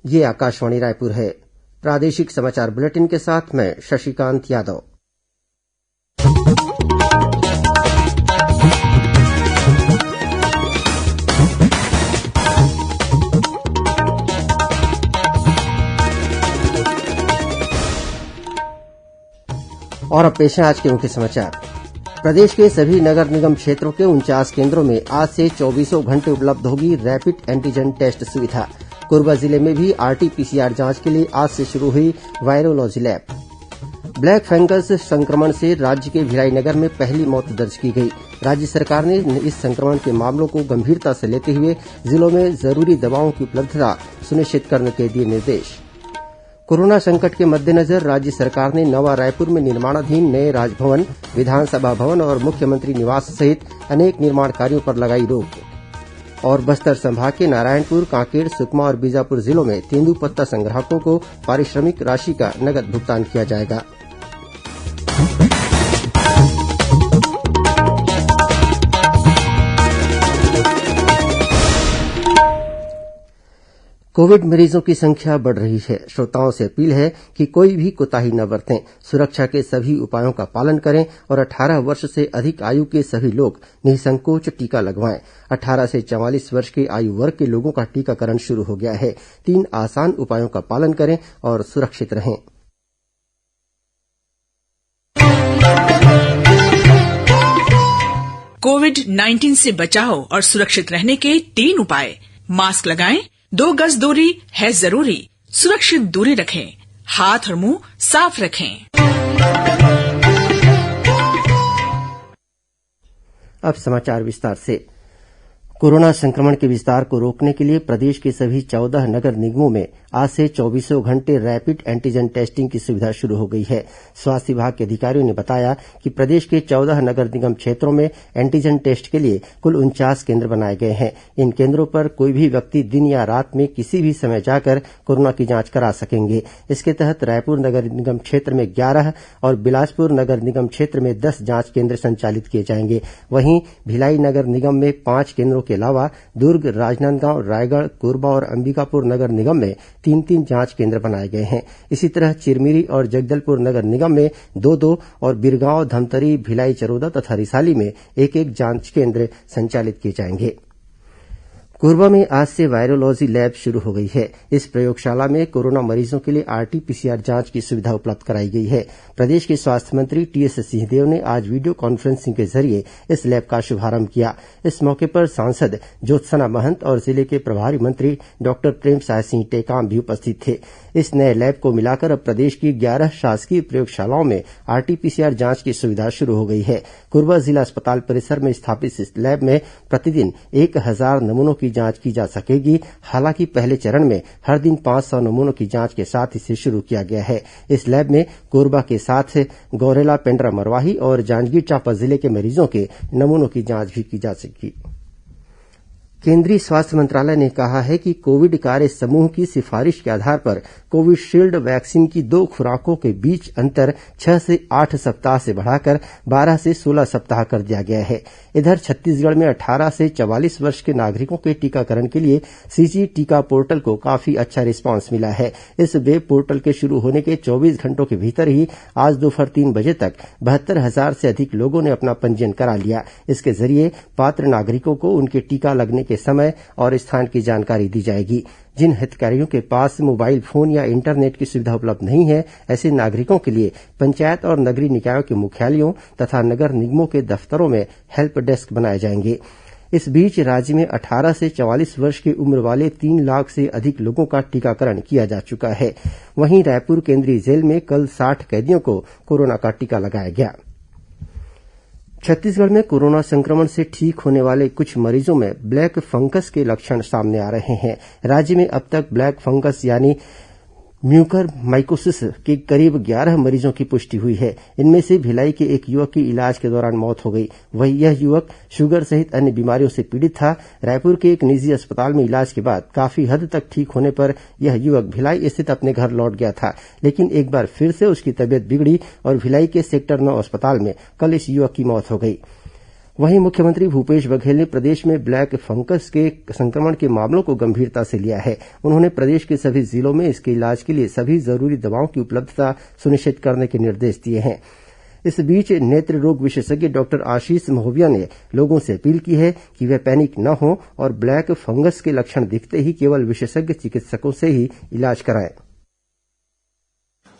ये आकाशवाणी रायपुर है। प्रादेशिक समाचार बुलेटिन के साथ मैं शशिकांत यादव। और अब पेश है आज के मुख्य समाचार। प्रदेश के सभी नगर निगम क्षेत्रों के 49 केंद्रों में आज से 24 घंटे उपलब्ध होगी रैपिड एंटीजन टेस्ट सुविधा। कोरबा जिले में भी आरटीपीसीआर जांच के लिए आज से शुरू हुई वायरोलॉजी लैब। ब्लैक फंगस संक्रमण से राज्य के भिलाई नगर में पहली मौत दर्ज की गई। राज्य सरकार ने इस संक्रमण के मामलों को गंभीरता से लेते हुए जिलों में जरूरी दवाओं की उपलब्धता सुनिश्चित करने के दिए निर्देश। कोरोना संकट के मद्देनजर राज्य सरकार ने नवा रायपुर में निर्माणाधीन नए राजभवन, विधानसभा भवन और मुख्यमंत्री निवास सहित अनेक निर्माण कार्यों पर लगाई रोक। और बस्तर संभाग के नारायणपुर, कांकेर, सुकमा और बीजापुर जिलों में तेंदूपत्ता संग्राहकों को पारिश्रमिक राशि का नगद भुगतान किया जाएगा। कोविड मरीजों की संख्या बढ़ रही है। श्रोताओं से अपील है कि कोई भी कोताही न बरतें, सुरक्षा के सभी उपायों का पालन करें और 18 वर्ष से अधिक आयु के सभी लोग निसंकोच टीका लगवाएं। 18 से 44 वर्ष के आयु वर्ग के लोगों का टीकाकरण शुरू हो गया है। 3 आसान उपायों का पालन करें और सुरक्षित रहें। कोविड-19 से बचाव और सुरक्षित रहने के 3 उपाय। मास्क लगाएं, 2 गज दूरी है जरूरी, सुरक्षित दूरी रखें, हाथ और मुंह साफ रखें। अब समाचार विस्तार से। कोरोना संक्रमण के विस्तार को रोकने के लिए प्रदेश के सभी 14 नगर निगमों में आज से 24 घंटे रैपिड एंटीजन टेस्टिंग की सुविधा शुरू हो गई है। स्वास्थ्य विभाग के अधिकारियों ने बताया कि प्रदेश के 14 नगर निगम क्षेत्रों में एंटीजन टेस्ट के लिए कुल 49 केंद्र बनाए गए हैं। इन केंद्रों पर कोई भी व्यक्ति दिन या रात में किसी भी समय जाकर कोरोना की जांच करा सकेंगे। इसके तहत रायपुर नगर निगम क्षेत्र में 11 और बिलासपुर नगर निगम क्षेत्र में 10 जांच केंद्र संचालित किए जाएंगे। वहीं भिलाई नगर निगम में 5 केंद्रों के अलावा दुर्ग, राजनांदगांव, रायगढ़, कोरबा और अंबिकापुर नगर निगम में 3-3 जांच केंद्र बनाए गए हैं। इसी तरह चिरमिरी और जगदलपुर नगर निगम में 2-2 और बिरगांव, धमतरी, भिलाई, चरोदा तथा रिसाली में 1-1 जांच केंद्र संचालित किए जाएंगे। कोरबा में आज से वायरोलॉजी लैब शुरू हो गई है। इस प्रयोगशाला में कोरोना मरीजों के लिए आरटीपीसीआर जांच की सुविधा उपलब्ध कराई गई है। प्रदेश के स्वास्थ्य मंत्री टीएस सिंहदेव ने आज वीडियो कॉन्फ्रेंसिंग के जरिए इस लैब का शुभारंभ किया। इस मौके पर सांसद ज्योत्सना महंत और जिले के प्रभारी मंत्री डॉक्टर प्रेमसाय सिंह टेकाम भी उपस्थित थे। इस नए लैब को मिलाकर अब प्रदेश की 11 शासकीय प्रयोगशालाओं में आरटीपीसीआर जांच की सुविधा शुरू हो गई है। कोरबा जिला अस्पताल परिसर में स्थापित इस लैब में प्रतिदिन 1000 नमूनों की जांच की जा सकेगी। हालांकि पहले चरण में हर दिन 500 नमूनों की जांच के साथ इसे शुरू किया गया है। इस लैब में कोरबा के साथ गौरेला, पेंड्रा, मरवाही और जांजगीर चांपा जिले के मरीजों के नमूनों की जांच भी की जा सकेगी। केंद्रीय स्वास्थ्य मंत्रालय ने कहा है कि कोविड कार्य समूह की सिफारिश के आधार पर कोविशील्ड वैक्सीन की 2 खुराकों के बीच अंतर 6 से 8 सप्ताह से बढ़ाकर 12 से 16 सप्ताह कर दिया गया है। इधर छत्तीसगढ़ में 18 से 44 वर्ष के नागरिकों के टीकाकरण के लिए सीजी टीका पोर्टल को काफी अच्छा रिस्पांस मिला है। इस वेब पोर्टल के शुरू होने के 24 घंटों के भीतर ही आज दोपहर 3 बजे तक 72,000 से अधिक लोगों ने अपना पंजीयन करा लिया। इसके जरिए पात्र नागरिकों को उनके टीका लगने के समय और स्थान की जानकारी दी जाएगी। जिन हितग्राहियों के पास मोबाइल फोन या इंटरनेट की सुविधा उपलब्ध नहीं है, ऐसे नागरिकों के लिए पंचायत और नगरीय निकायों के मुख्यालयों तथा नगर निगमों के दफ्तरों में हेल्प डेस्क बनाए जाएंगे। इस बीच राज्य में 18 से 44 वर्ष की उम्र वाले 3 लाख से अधिक लोगों का टीकाकरण किया जा चुका है। वहीं रायपुर केंद्रीय जेल में कल 60 कैदियों को कोरोना का टीका लगाया गया। छत्तीसगढ़ में कोरोना संक्रमण से ठीक होने वाले कुछ मरीजों में ब्लैक फंगस के लक्षण सामने आ रहे हैं। राज्य में अब तक ब्लैक फंगस यानी म्यूकर माइकोसिस के करीब 11 मरीजों की पुष्टि हुई है। इनमें से भिलाई के एक युवक की इलाज के दौरान मौत हो गई। वहीं यह युवक शुगर सहित अन्य बीमारियों से पीड़ित था। रायपुर के एक निजी अस्पताल में इलाज के बाद काफी हद तक ठीक होने पर यह युवक भिलाई स्थित अपने घर लौट गया था, लेकिन एक बार फिर से उसकी तबीयत बिगड़ी और भिलाई के सेक्टर 9 अस्पताल में कल इस युवक की मौत हो गई। वहीं मुख्यमंत्री भूपेश बघेल ने प्रदेश में ब्लैक फंगस के संक्रमण के मामलों को गंभीरता से लिया है। उन्होंने प्रदेश के सभी जिलों में इसके इलाज के लिए सभी जरूरी दवाओं की उपलब्धता सुनिश्चित करने के निर्देश दिए हैं। इस बीच नेत्र रोग विशेषज्ञ डॉक्टर आशीष महोबिया ने लोगों से अपील की है कि वे पैनिक न हों और ब्लैक फंगस के लक्षण दिखते ही केवल विशेषज्ञ चिकित्सकों से ही इलाज कराएं।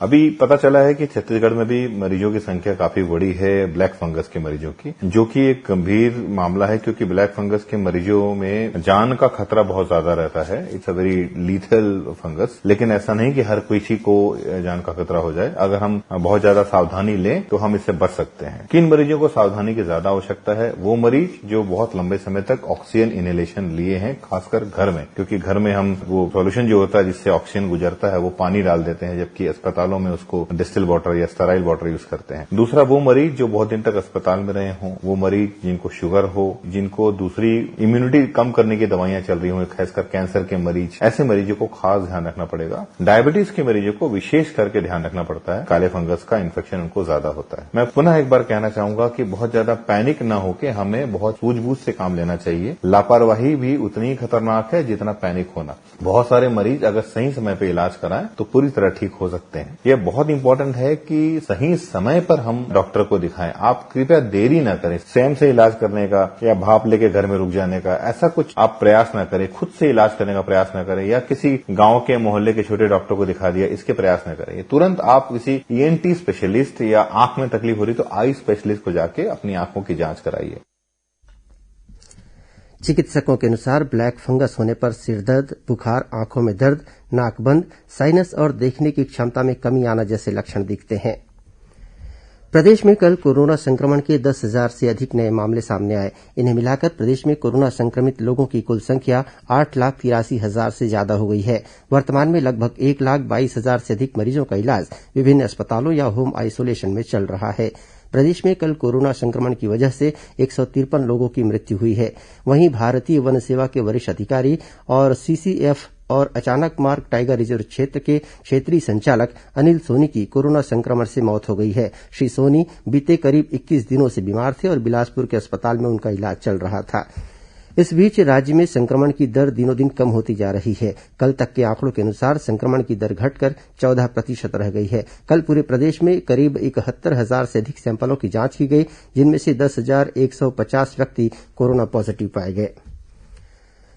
अभी पता चला है कि छत्तीसगढ़ में भी मरीजों की संख्या काफी बड़ी है ब्लैक फंगस के मरीजों की, जो कि एक गंभीर मामला है क्योंकि ब्लैक फंगस के मरीजों में जान का खतरा बहुत ज्यादा रहता है। It's a very lethal fungus, लेकिन ऐसा नहीं कि हर किसी को जान का खतरा हो जाए। अगर हम बहुत ज्यादा सावधानी लें तो हम इससे बच सकते हैं। किन मरीजों को सावधानी की ज्यादा आवश्यकता है? वो मरीज जो बहुत लंबे समय तक ऑक्सीजन इनहेलेशन लिए हैं, खासकर घर में, क्योंकि घर में हम वो सॉल्यूशन जो होता है जिससे ऑक्सीजन गुजरता है वो पानी डाल देते हैं, जबकि अस्पताल में उसको डिस्टिल वाटर या स्टेराइल वाटर यूज करते हैं। दूसरा, वो मरीज जो बहुत दिन तक अस्पताल में रहे हों, वो मरीज जिनको शुगर हो, जिनको दूसरी इम्यूनिटी कम करने की दवाइयां चल रही हों, खासकर कैंसर के मरीज, ऐसे मरीजों को खास ध्यान रखना पड़ेगा। डायबिटीज के मरीजों को विशेष करके ध्यान रखना पड़ता है, काले फंगस का इन्फेक्शन उनको ज्यादा होता है। मैं पुनः एक बार कहना चाहूंगा कि बहुत ज्यादा पैनिक न होकर हमें बहुत सूझबूझ से काम लेना चाहिए। लापरवाही भी उतनी ही खतरनाक है जितना पैनिक होना। बहुत सारे मरीज अगर सही समय पर इलाज कराएं तो पूरी तरह ठीक हो सकते हैं। यह बहुत इंपॉर्टेंट है कि सही समय पर हम डॉक्टर को दिखाएं। आप कृपया देरी न करें स्वयं से इलाज करने का या भाप लेके घर में रुक जाने का, ऐसा कुछ आप प्रयास न करें। खुद से इलाज करने का प्रयास न करें या किसी गांव के मोहल्ले के छोटे डॉक्टर को दिखा दिया, इसके प्रयास न करें। तुरंत आप किसी ENT स्पेशलिस्ट या आंख में तकलीफ हो रही तो आई स्पेशलिस्ट को जाके अपनी आंखों की जांच कराइए। चिकित्सकों के अनुसार ब्लैक फंगस होने पर सिरदर्द, बुखार, आंखों में दर्द, नाक बंद, साइनस और देखने की क्षमता में कमी आना जैसे लक्षण दिखते हैं। प्रदेश में कल कोरोना संक्रमण के 10,000 से अधिक नए मामले सामने आए। इन्हें मिलाकर प्रदेश में कोरोना संक्रमित लोगों की कुल संख्या 8,83,000 से ज्यादा हो गई है। वर्तमान में लगभग 1,22,000 से अधिक मरीजों का इलाज विभिन्न अस्पतालों या होम आइसोलेशन में चल रहा है। प्रदेश में कल कोरोना संक्रमण की वजह से 153 लोगों की मृत्यु हुई है। वहीं भारतीय वन सेवा के वरिष्ठ अधिकारी और CCF और अचानक मार्ग टाइगर रिजर्व क्षेत्र के क्षेत्रीय संचालक अनिल सोनी की कोरोना संक्रमण से मौत हो गई है। श्री सोनी बीते करीब 21 दिनों से बीमार थे और बिलासपुर के अस्पताल में उनका इलाज चल रहा था। इस बीच राज्य में संक्रमण की दर दिनों दिन कम होती जा रही है। कल तक के आंकड़ों के अनुसार संक्रमण की दर घटकर 14% रह गई है। कल पूरे प्रदेश में करीब 71,000 से अधिक सैंपलों की जांच की गई, जिनमें से 10,150 व्यक्ति कोरोना पॉजिटिव पाए गए।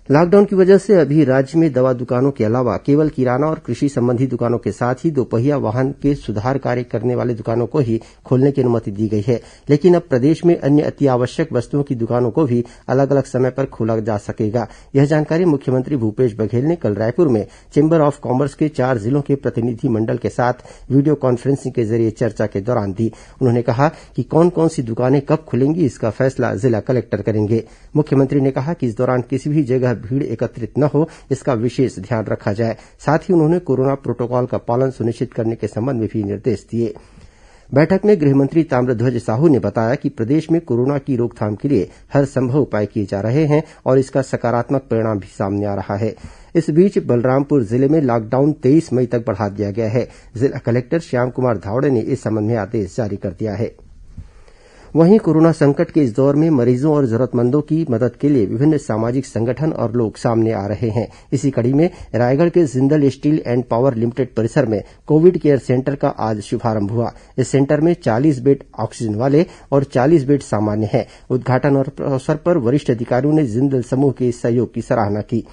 लॉकडाउन की वजह से अभी राज्य में दवा दुकानों के अलावा केवल किराना और कृषि संबंधी दुकानों के साथ ही दोपहिया वाहन के सुधार कार्य करने वाले दुकानों को ही खोलने की अनुमति दी गई है। लेकिन अब प्रदेश में अन्य अति आवश्यक वस्तुओं की दुकानों को भी अलग अलग समय पर खोला जा सकेगा। यह जानकारी मुख्यमंत्री भूपेश बघेल ने कल रायपुर में चेंबर ऑफ कॉमर्स के 4 जिलों के प्रतिनिधि मंडल के साथ वीडियो कॉन्फ्रेंसिंग के जरिए चर्चा के दौरान दी। उन्होंने कहा कि कौन कौन सी दुकानें कब खुलेंगी, इसका फैसला जिला कलेक्टर करेंगे। मुख्यमंत्री ने कहा कि इस दौरान किसी भी जगह भीड़ एकत्रित न हो, इसका विशेष ध्यान रखा जाए। साथ ही उन्होंने कोरोना प्रोटोकॉल का पालन सुनिश्चित करने के संबंध में भी निर्देश दिए। बैठक में गृह मंत्री ताम्रध्वज साहू ने बताया कि प्रदेश में कोरोना की रोकथाम के लिए हर संभव उपाय किए जा रहे हैं और इसका सकारात्मक परिणाम भी सामने आ रहा है। इस बीच बलरामपुर जिले में लॉकडाउन 23 मई तक बढ़ा दिया गया है। जिला कलेक्टर श्याम कुमार धावड़े ने इस संबंध में आदेश जारी कर दिया है। वहीं कोरोना संकट के इस दौर में मरीजों और जरूरतमंदों की मदद के लिए विभिन्न सामाजिक संगठन और लोग सामने आ रहे हैं। इसी कड़ी में रायगढ़ के Jindal steel and power limited परिसर में कोविड केयर सेंटर का आज शुभारंभ हुआ। इस सेंटर में 40 बेड ऑक्सीजन वाले और 40 बेड सामान्य हैं। उद्घाटन अवसर पर वरिष्ठ अधिकारियों ने जिंदल समूह के सहयोग की सराहना की।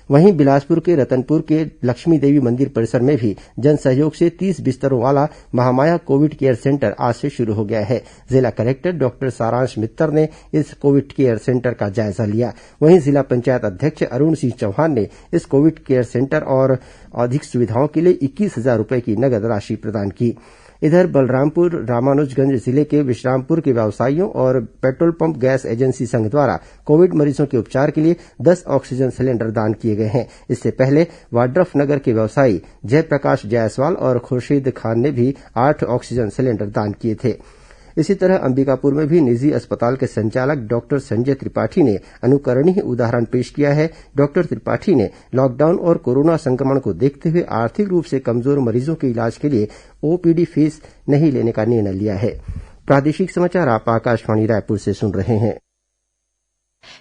वहीं बिलासपुर के रतनपुर के लक्ष्मी देवी मंदिर परिसर में भी जन सहयोग से 30 बिस्तरों वाला महामाया कोविड केयर सेंटर आज से शुरू हो गया है। जिला कलेक्टर डॉक्टर सारांश मित्तर ने इस कोविड केयर सेंटर का जायजा लिया। वहीं जिला पंचायत अध्यक्ष अरुण सिंह चौहान ने इस कोविड केयर सेंटर और अधिक सुविधाओं के लिए 21,000 रूपये की नगद राशि प्रदान की। इधर बलरामपुर रामानुजगंज जिले के विश्रामपुर के व्यवसायियों और पेट्रोल पंप गैस एजेंसी संघ द्वारा कोविड मरीजों के उपचार के लिए 10 ऑक्सीजन सिलेंडर दान किए गए हैं। इससे पहले वाड्रफ नगर के व्यवसायी जयप्रकाश जायसवाल और खुर्शीद खान ने भी 8 ऑक्सीजन सिलेंडर दान किए थे। इसी तरह अंबिकापुर में भी निजी अस्पताल के संचालक डॉक्टर संजय त्रिपाठी ने अनुकरणीय उदाहरण पेश किया है। डॉक्टर त्रिपाठी ने लॉकडाउन और कोरोना संक्रमण को देखते हुए आर्थिक रूप से कमजोर मरीजों के इलाज के लिए ओपीडी फीस नहीं लेने का निर्णय लिया है। प्रादेशिक समाचार आप आकाशवाणी रायपुर से सुन रहे हैं।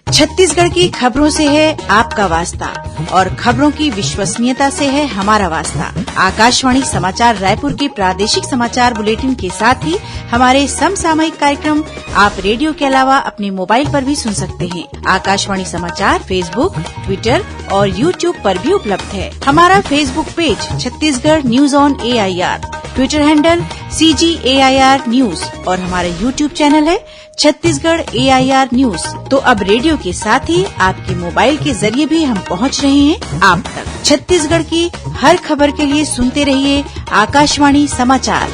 छत्तीसगढ़ की खबरों से है आपका वास्ता और खबरों की विश्वसनीयता से है हमारा वास्ता। आकाशवाणी समाचार रायपुर के प्रादेशिक समाचार बुलेटिन के साथ ही हमारे समसामयिक कार्यक्रम आप रेडियो के अलावा अपने मोबाइल पर भी सुन सकते हैं। आकाशवाणी समाचार फेसबुक, ट्विटर और यूट्यूब पर भी उपलब्ध है। हमारा Facebook page Chhattisgarh news on AIR, Twitter handle CGAIR news और हमारा यूट्यूब चैनल है छत्तीसगढ़ AIR न्यूज। तो अब रेडियो के साथ ही आपके मोबाइल के जरिए भी हम पहुंच रहे हैं आप तक। छत्तीसगढ़ की हर खबर के लिए सुनते रहिए आकाशवाणी समाचार।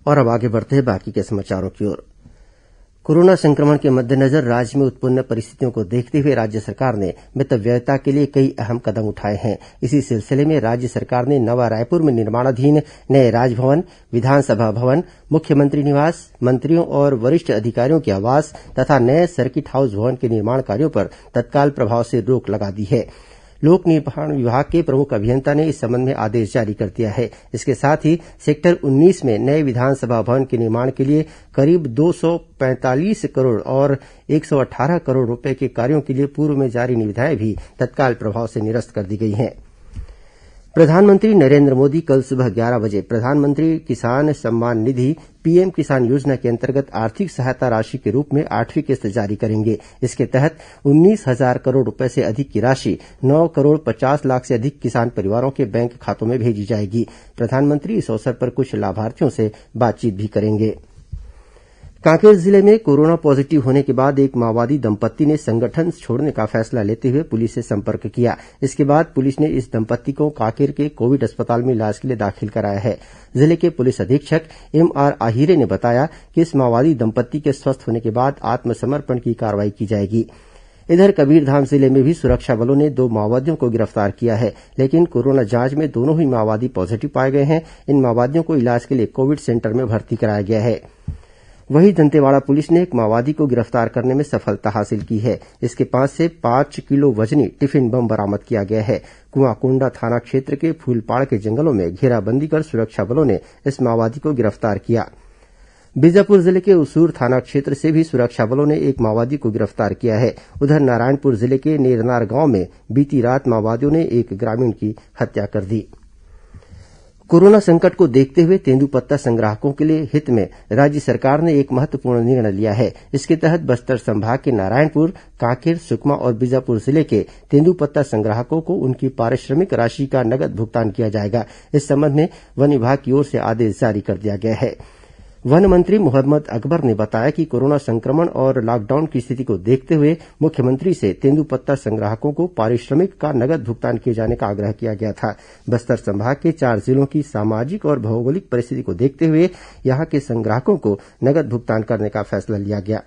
और अब आगे बढ़ते हैं बाकी के समाचारों की ओर। कोरोना संक्रमण के मद्देनजर राज्य में उत्पन्न परिस्थितियों को देखते हुए राज्य सरकार ने मितव्ययता के लिए कई अहम कदम उठाए हैं। इसी सिलसिले में राज्य सरकार ने नवा रायपुर में निर्माणाधीन नए राजभवन, विधानसभा भवन, मुख्यमंत्री निवास, मंत्रियों और वरिष्ठ अधिकारियों के आवास तथा नए सर्किट हाउस भवन के निर्माण कार्यों पर तत्काल प्रभाव से रोक लगा दी है। लोक निर्माण विभाग के प्रमुख अभियंता ने इस संबंध में आदेश जारी कर दिया है। इसके साथ ही सेक्टर 19 में नए विधानसभा भवन के निर्माण के लिए करीब 245 करोड़ और 118 करोड़ रुपए के कार्यों के लिए पूर्व में जारी निविदाएं भी तत्काल प्रभाव से निरस्त कर दी गई हैं। प्रधानमंत्री नरेंद्र मोदी कल सुबह 11 बजे प्रधानमंत्री किसान सम्मान निधि PM किसान योजना के अंतर्गत आर्थिक सहायता राशि के रूप में 8वीं किस्त जारी करेंगे। इसके तहत 19,000 करोड़ रुपए से अधिक की राशि 9 करोड़ 50 लाख से अधिक किसान परिवारों के बैंक खातों में भेजी जाएगी। प्रधानमंत्री इस अवसर पर कुछ लाभार्थियों से बातचीत भी करेंगे। कांकेर जिले में कोरोना पॉजिटिव होने के बाद एक माओवादी दंपत्ति ने संगठन छोड़ने का फैसला लेते हुए पुलिस से संपर्क किया। इसके बाद पुलिस ने इस दंपत्ति को कांकेर के कोविड अस्पताल में इलाज के लिए दाखिल कराया है। जिले के पुलिस अधीक्षक MR आहिरे ने बताया कि इस माओवादी दंपत्ति के स्वस्थ होने के बाद आत्मसमर्पण की कार्रवाई की जाएगी। इधर कबीरधाम जिले में भी सुरक्षा बलों ने 2 माओवादियों को गिरफ्तार किया है, लेकिन कोरोना जांच में दोनों ही माओवादी पॉजिटिव पाए गए हैं। इन माओवादियों को इलाज के लिए कोविड सेंटर में भर्ती कराया गया है। वहीं दंतेवाड़ा पुलिस ने एक माओवादी को गिरफ्तार करने में सफलता हासिल की है। इसके पास से 5 किलो वजनी टिफिन बम बरामद किया गया है। कुआंकोंडा थाना क्षेत्र के फूलपाड़ के जंगलों में घेराबंदी कर सुरक्षा बलों ने इस माओवादी को गिरफ्तार किया। बीजापुर जिले के उसूर थाना क्षेत्र से भी सुरक्षा बलों ने एक माओवादी को गिरफ्तार किया है। उधर नारायणपुर जिले के नेरनार गांव में बीती रात माओवादियों ने एक ग्रामीण की हत्या कर दी। कोरोना संकट को देखते हुए तेंदूपत्ता संग्राहकों के लिए हित में राज्य सरकार ने एक महत्वपूर्ण निर्णय लिया है। इसके तहत बस्तर संभाग के नारायणपुर, कांकेर, सुकमा और बीजापुर जिले के तेंदूपत्ता संग्राहकों को उनकी पारिश्रमिक राशि का नगद भुगतान किया जाएगा। इस संबंध में वन विभाग की ओर से आदेश जारी कर दिया गया है। वन मंत्री मोहम्मद अकबर ने बताया कि कोरोना संक्रमण और लॉकडाउन की स्थिति को देखते हुए मुख्यमंत्री से तेंदूपत्ता संग्राहकों को पारिश्रमिक का नगद भुगतान किए जाने का आग्रह किया गया था। बस्तर संभाग के 4 जिलों की सामाजिक और भौगोलिक परिस्थिति को देखते हुए यहां के संग्राहकों को नगद भुगतान करने का फैसला लिया गया।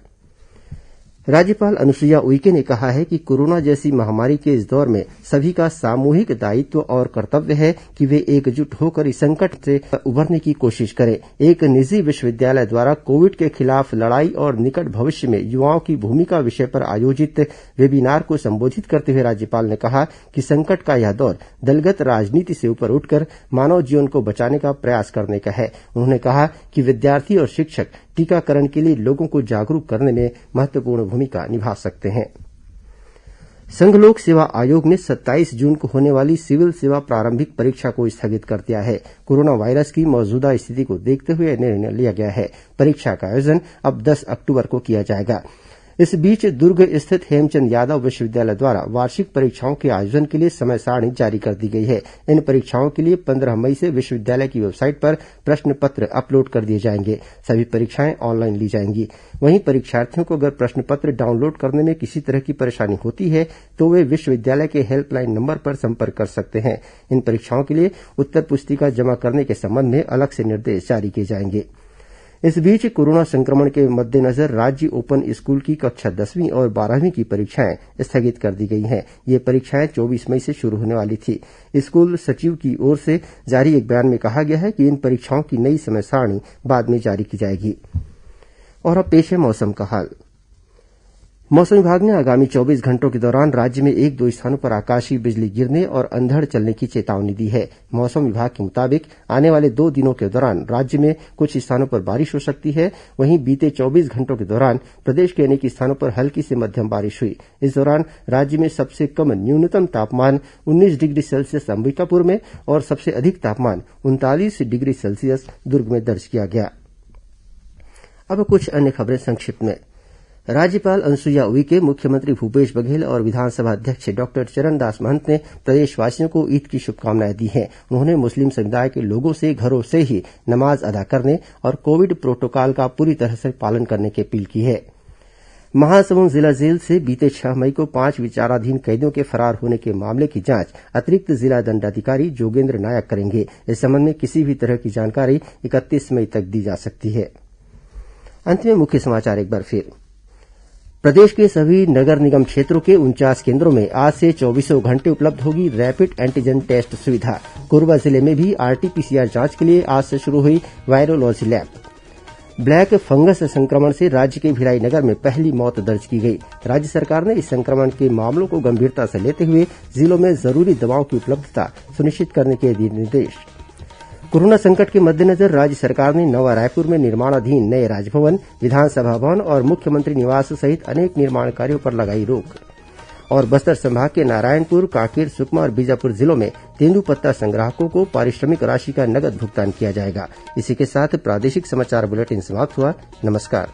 राज्यपाल अनुसुईया उइके ने कहा है कि कोरोना जैसी महामारी के इस दौर में सभी का सामूहिक दायित्व और कर्तव्य है कि वे एकजुट होकर इस संकट से उबरने की कोशिश करें। एक निजी विश्वविद्यालय द्वारा कोविड के खिलाफ लड़ाई और निकट भविष्य में युवाओं की भूमिका विषय पर आयोजित वेबिनार को संबोधित करते हुए राज्यपाल ने कहा कि संकट का यह दौर दलगत राजनीति से ऊपर उठकर मानव जीवन को बचाने का प्रयास करने का है। उन्होंने कहा कि विद्यार्थी और शिक्षक टीकाकरण के लिए लोगों को जागरूक करने में महत्वपूर्ण भूमिका निभा सकते हैं। संघ लोक सेवा आयोग ने 27 जून को होने वाली सिविल सेवा प्रारंभिक परीक्षा को स्थगित कर दिया है। कोरोना वायरस की मौजूदा स्थिति को देखते हुए यह निर्णय लिया गया है। परीक्षा का आयोजन अब 10 अक्टूबर को किया जाएगा। इस बीच दुर्ग स्थित हेमचंद यादव विश्वविद्यालय द्वारा वार्षिक परीक्षाओं के आयोजन के लिए समय सारणी जारी कर दी गई है। इन परीक्षाओं के लिए 15 मई से विश्वविद्यालय की वेबसाइट पर प्रश्न पत्र अपलोड कर दिए जाएंगे। सभी परीक्षाएं ऑनलाइन ली जाएंगी। वहीं परीक्षार्थियों को अगर प्रश्न पत्र डाउनलोड करने में किसी तरह की परेशानी होती है तो वे विश्वविद्यालय के हेल्पलाइन नंबर पर संपर्क कर सकते हैं। इन परीक्षाओं के लिए उत्तर पुस्तिका जमा करने के संबंध में अलग से निर्देश जारी किए जाएंगे। इस बीच कोरोना संक्रमण के मद्देनजर राज्य ओपन स्कूल की कक्षा 10वीं और 12वीं की परीक्षाएं स्थगित कर दी गई हैं। ये परीक्षाएं 24 मई से शुरू होने वाली थी। स्कूल सचिव की ओर से जारी एक बयान में कहा गया है कि इन परीक्षाओं की नई समय सारणी बाद में जारी की जाएगी। और अब पेश है मौसम का हाल। मौसम विभाग ने आगामी 24 घंटों के दौरान राज्य में एक दो स्थानों पर आकाशीय बिजली गिरने और अंधड़ चलने की चेतावनी दी है। मौसम विभाग के मुताबिक आने वाले 2 दिनों के दौरान राज्य में कुछ स्थानों पर बारिश हो सकती है। वहीं बीते 24 घंटों के दौरान प्रदेश के अनेक स्थानों पर हल्की से मध्यम बारिश हुई। इस दौरान राज्य में सबसे कम न्यूनतम तापमान 19 डिग्री सेल्सियस अंबिकापुर में और सबसे अधिक तापमान 39 डिग्री सेल्सियस दुर्ग में दर्ज किया गया। अब कुछ अन्य खबरें संक्षिप्त में। राज्यपाल अनुसुईया उइके, मुख्यमंत्री भूपेश बघेल और विधानसभा अध्यक्ष डॉक्टर चरणदास महंत ने प्रदेशवासियों को ईद की शुभकामनाएं दी हैं। उन्होंने मुस्लिम समुदाय के लोगों से घरों से ही नमाज अदा करने और कोविड प्रोटोकॉल का पूरी तरह से पालन करने की अपील की है। महासमुंद जिला जेल से बीते 6 मई को 5 विचाराधीन कैदियों के फरार होने के मामले की जांच अतिरिक्त जिला दंडाधिकारी जोगेन्द्र नायक करेंगे। इस संबंध में किसी भी तरह की जानकारी 31 मई तक दी जा सकती है। अंत में मुख्य समाचार एक बार फिर। प्रदेश के सभी नगर निगम क्षेत्रों के 49 केन्द्रों में आज से 24 घंटे उपलब्ध होगी रैपिड एंटीजन टेस्ट सुविधा। कोरबा जिले में भी आरटीपीसीआर जांच के लिए आज से शुरू हुई वायरोलॉजी लैब। ब्लैक फंगस संक्रमण से राज्य के भिलाई नगर में पहली मौत दर्ज की गई। राज्य सरकार ने इस संक्रमण के मामलों को गंभीरता से लेते हुए जिलों में जरूरी दवाओं की उपलब्धता सुनिश्चित करने के दिए निर्देश। कोरोना संकट के मद्देनजर राज्य सरकार ने नवा रायपुर में निर्माणाधीन नए राजभवन, विधानसभा भवन और मुख्यमंत्री निवास सहित अनेक निर्माण कार्यों पर लगाई रोक। और बस्तर संभाग के नारायणपुर, कांकेर, सुकमा और बीजापुर जिलों में तेंदूपत्ता संग्राहकों को पारिश्रमिक राशि का नगद भुगतान किया जाएगा। इसी के साथ प्रादेशिक समाचार बुलेटिन समाप्त हुआ। नमस्कार।